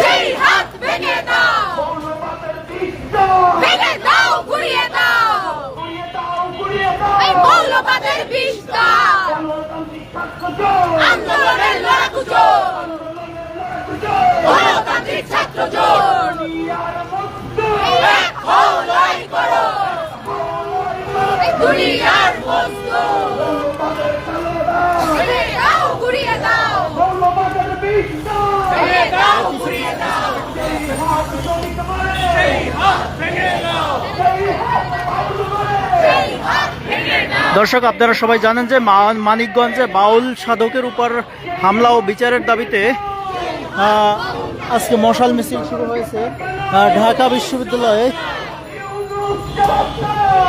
সেই হাত ভেঙে দাও, ভেঙে দাও, গুড়িয়ে দাও, এই মৌলবাদের বিষ দাও। আন্দোলনের লড়াকু জোর, গণতান্ত্রিক ছাত্র জোর, এক হও, লড়াই করো, এই দুনিয়ার মজদুর। ভেঙে দাও, গুড়িয়ে দাও, ভেঙে দাও, গুড়িয়ে দাও, সেই হাত ভেঙে দাও, সেই হাত ভেঙে দাও। দর্শক, আপনারা সবাই জানেন যে মানিকগঞ্জে বাউল সাধকের উপর হামলা ও বিচারের দাবিতে আজকে মশাল মিছিল শুরু হয়েছে ঢাকা বিশ্ববিদ্যালয়ে।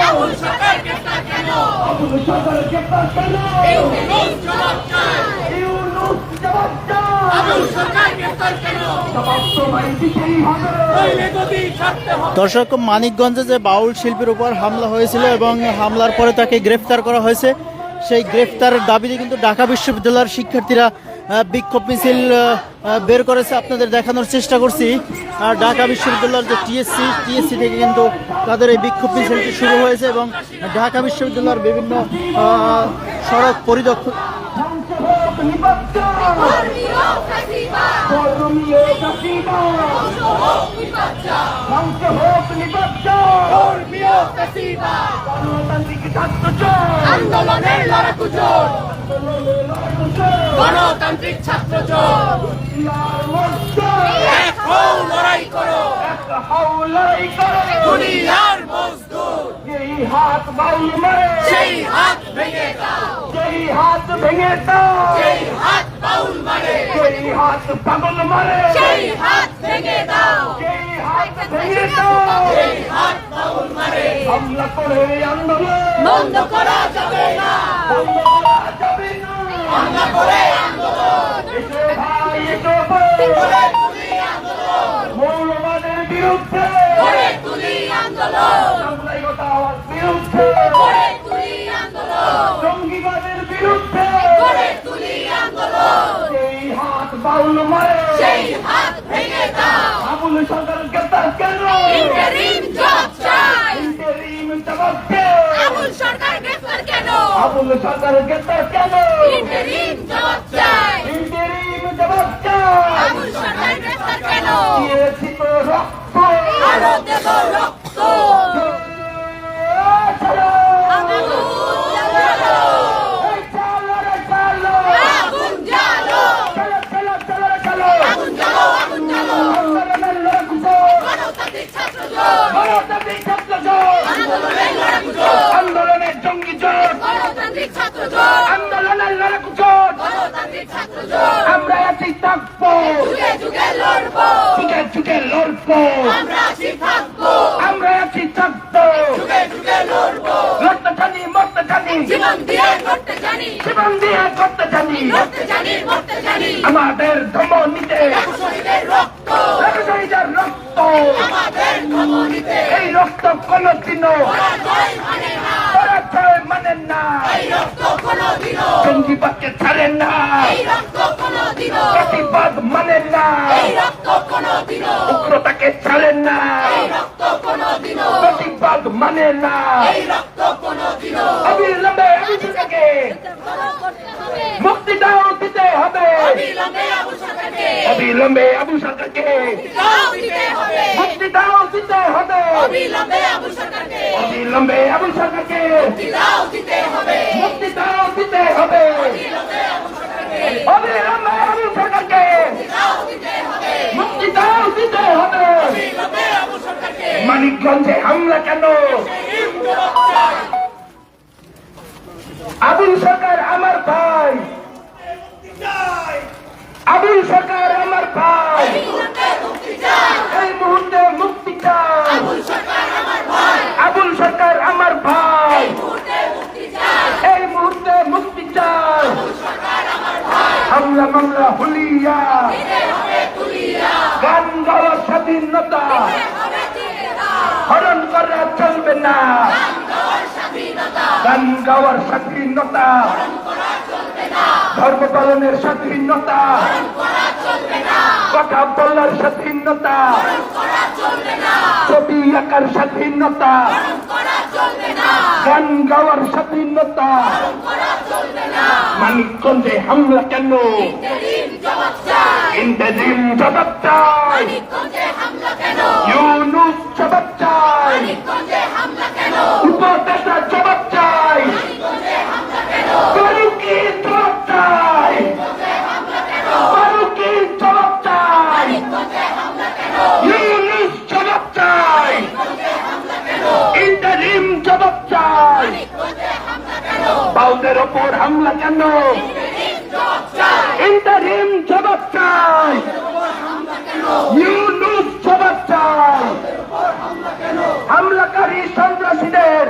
আবুল সরকার গ্রেফতার কেন? আবুল সরকার গ্রেফতার কেন? ইউনূস জবাব চাই, ইউনূস জবাব চাই, আবুল সরকার গ্রেফতার কেন? জবাব তোমায় দিতেই হবে, নইলে গদি ছাড়তে হবে। দর্শক, মানিকগঞ্জে যে বাউল শিল্পীর উপর হামলা হয়েছিল এবং হামলার পরে তাকে গ্রেফতার করা হয়েছে, সেই গ্রেফতারের দাবিতে কিন্তু ঢাকা বিশ্ববিদ্যালয়ের শিক্ষার্থীরা বিক্ষোভ মিছিল বের করেছে। আপনাদের দেখানোর চেষ্টা করছি ঢাকা বিশ্ববিদ্যালয়ের যে টিএসসি থেকে কিন্তু তাদের এই বিক্ষোভ মিছিলটি শুরু হয়েছে এবং ঢাকা বিশ্ববিদ্যালয়ের বিভিন্ন সড়ক পরিদর্শন আন্দোলনের লড়াকু জোর, গণতান্ত্রিক ছাত্র জোর, এক হও, লড়াই করো, দুনিয়ার মজদুর। যেই হাত বাউল মারে, সেই হাত ভেঙে দাও, যেই হাত ভেঙে দাও, যেই হাত বাউল মারে, সেই হাত পাগল মারে, সেই হাত ভেঙে দাও, যেই হাত ভেঙে দাও, যেই হাত বাউল মারে। হামলা করে আন্দোলন বন্ধ করা যাবে না, বন্ধ করা যাবে না, হামলা করে আন্দোলন, এসো ভাই, এসো করে তুলি আন্দোলন, মৌলবাদের বিরুদ্ধে করে তুলি আন্দোলন, সাম্প্রদায়িকতার বিরুদ্ধে করে তুলি আন্দোলন, জঙ্গিবাদের বিরুদ্ধে করে তুলি আন্দোলন। সেই হাত বাউল মারে, সেই হাত ভেঙে দাও, আবুল সরকার গ্রেফতার কেন? ইন্টারিম জবাব চাই, ইন্টারিম জবাব দে, আবুল সরকার গ্রেফতার কেন? আবুল সরকার গ্রেফতার কেন? ইন্টারিম জবাব চাই, ইন্টারিম জবাব চাই, আবুল সরকার গ্রেফতার কেন? দিয়েছি তো রক্ত, আরো দেব রক্ত, আগুন জ্বালো, আগুন জ্বালো, আগুন জ্বালো, গণতান্ত্রিক ছাত্র জোট, গণতান্ত্রিক ছাত্র জোট, আন্দোলনের লড়াকু জোট, আন্দোলনের জঙ্গি জোট, গণতান্ত্রিক ছাত্র জোট, আন্দোলনের লড়াকু জোট, গণতান্ত্রিক ছাত্র জোট। আমরা আছি থাকবো, যুগে যুগে লড়বো, যুগে যুগে লড়বো, আমরা আছি থাকবো, আমরা আছি থাকবো, যুগে যুগে লড়বো, লড়তে জানি, মরতে জানি, জীবন দিয়ে লড়তে জানি, জীবন দিয়ে করতে জানি, লড়তে জানি, মরতে জানি, আমাদের ধমনীতে শহীদের রক্ত, শহীদের রক্ত, আমাদের ধমনীতে এই রক্ত কোনদিনও পরাজয় মানে না, পরাজয় মানে না, এই রক্ত কোনদিনও জঙ্গিবাদকে ছাড়ে না, এই রক্ত কোনদিনও প্রতিবাদ মানে না, এই রক্ত কোনদিনও উগ্রতাকে ছাড়ে না, এই রক্ত কোনদিনও প্রতিবাদ মানে না, এই রক্ত কোনদিনও অবিলম্বে আবুলকে মুক্তি দাও দিতে হবে, অবিলম্বে আবু সরকারকে, অবিলম্বে আবু সরকারকে দিতে হবে, মুক্তি দাও দিতে হবে, অবিলম্বে আবু সরকারকে, অবিলম্বে আবু সরকারকে মুক্তি দাও দিতে হবে, মুক্তি দাও দিতে হবে, অবিলম্বে আবু সরকারকে, অবিলম্বে আবু সরকারকে মুক্তি দাও দিতে হবে, মুক্তি দাও দিতে হবে, অবিলম্বে আবু সরকারকে। মানিকগঞ্জে হামলা কেন? আবুল সরকার আমার ভাই, আবুল সরকার আমার ভাই, এই মুহূর্তে মুক্তি চাই, আবুল সরকার আমার ভাই, আবুল সরকার আমার ভাই, এই মুহূর্তে মুক্তি চাই, হামলা মামলা হুলিয়া, গান গাওয়ার স্বাধীনতা হরণ করা চলবে না, গান গাওয়ার স্বাধীনতা, ধর্ম পালনের স্বাধীনতা কথা বলার স্বাধীনতা, ছবি আঁকার স্বাধীনতা, গান গাওয়ার স্বাধীনতা, মানিকগঞ্জে হামলা কেন? ইন্টারিম জবাব চাই, ইউনূস জবাব চাই, উপদেষ্টা জবাব চাই, ফারুকী জবাব চাই, ফারুকী জবাব চাই, ইউনূস জবাব চাই, ইন্টারিম জবাব চাই, বাউদের ওপর হামলা কেন? ইন্টারিম জবাব চাই, ইউনূস জবাব চাই, হামলাকারী সন্ত্রাসীদের